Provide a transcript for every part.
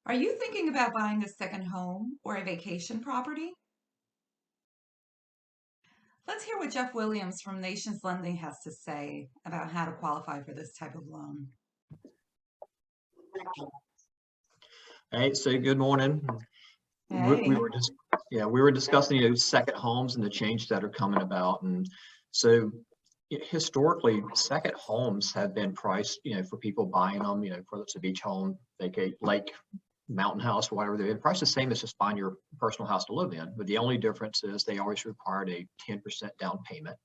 Are you thinking about buying a second home or a vacation property? Let's hear what Jeff Williams from Nations Lending has to say about how to qualify for this type of loan. Hey, so good morning. We Hey. were just, yeah, we were discussing, second homes and the changes that are coming about. And so historically, second homes have been priced, for people buying them, whether it's a beach home, vacate, lake, mountain house, whatever, they're priced the same as just buying your personal house to live in. But the only difference is they always required a 10% down payment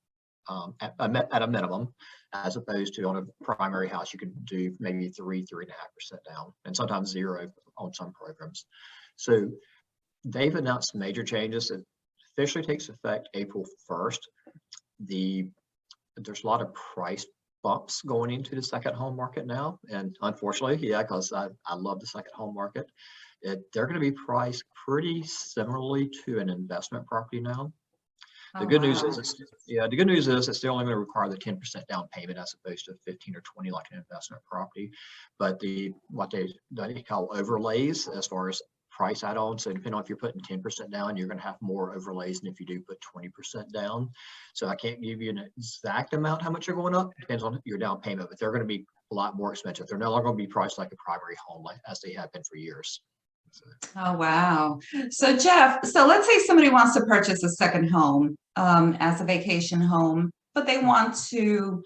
at a minimum, as opposed to on a primary house, you could do maybe 3.5% down, and sometimes zero on some programs. So they've announced major changes that officially takes effect April 1st. There's a lot of price bumps going into the second home market now, and unfortunately, yeah, because I love the second home market. They're going to be priced pretty similarly to an investment property now. The Oh, good news is, wow. the good news is it's still only going to require the 10% down payment as opposed to 15 or 20 like an investment property. But what they call overlays as far as price add-ons. So depending on if you're putting 10% down, you're going to have more overlays than if you do put 20% down. So I can't give you an exact amount how much you're going up. It depends on your down payment, but they're going to be a lot more expensive. They're no longer going to be priced like a primary home as they have been for years. So. Oh, wow. So, Jeff, let's say somebody wants to purchase a second home as a vacation home, but they want to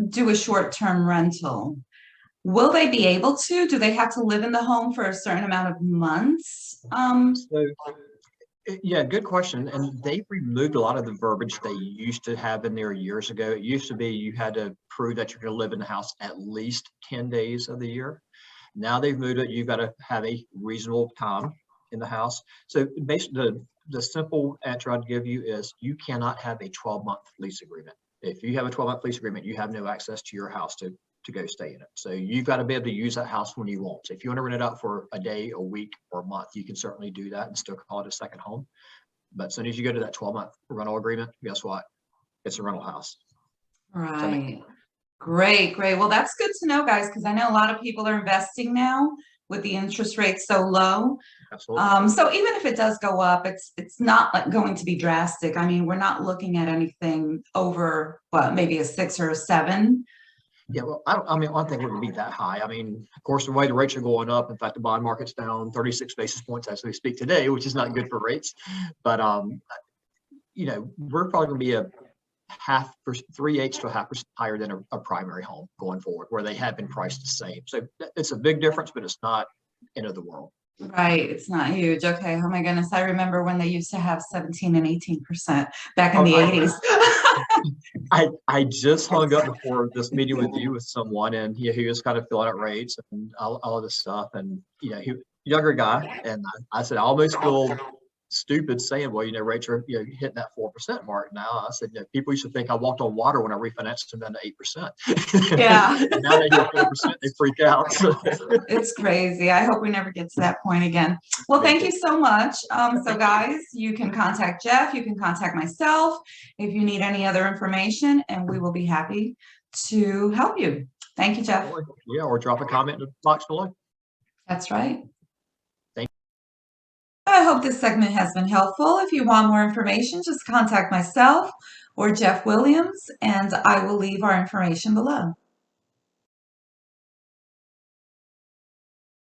do a short-term rental. Will they be able to? Do they have to live in the home for a certain amount of months? So yeah, good question. And they've removed a lot of the verbiage they used to have in there years ago. It used to be you had to prove that you're going to live in the house at least 10 days of the year. Now they've moved it. You've got to have a reasonable time in the house. So basically, the simple answer I'd give you is you cannot have a 12-month lease agreement. If you have a 12-month lease agreement, you have no access to your house to go stay in it. So you've got to be able to use that house when you want. So if you want to rent it out for a day, a week, or a month, you can certainly do that and still call it a second home. But as soon as you go to that 12-month rental agreement, guess what? It's a rental house. Right. Great, great. Well, that's good to know, guys, because I know a lot of people are investing now with the interest rate so low. Absolutely. So even if it does go up, it's not like going to be drastic. I mean, we're not looking at anything over maybe a 6 or a 7. Yeah, well, I mean, I don't think we're going to be that high. I mean, of course, the way the rates are going up, in fact, the bond market's down 36 basis points as we speak today, which is not good for rates. But, we're probably going to be a 3/8 to a 0.5% higher than a primary home going forward, where they have been priced the same. So it's a big difference, but it's not end of the world. Right, it's not huge. Okay, oh my goodness, I remember when they used to have 17 and 18% back in the 80s. I just hung up before this meeting with you with someone, and he was kind of filling out rates and all of this stuff, and he younger guy, and I said I almost feel stupid saying, well, rates are hitting that 4% mark now. I said, people used to think I walked on water when I refinanced them down to 8%. Yeah. And now they hear 4%, they freak out. It's crazy. I hope we never get to that point again. Well, thank you so much. So guys, you can contact Jeff, you can contact myself if you need any other information, and we will be happy to help you. Thank you, Jeff. Yeah, or drop a comment in the box below. That's right. Thank you. I hope this segment has been helpful. If you want more information, just contact myself or Jeff Williams, and I will leave our information below.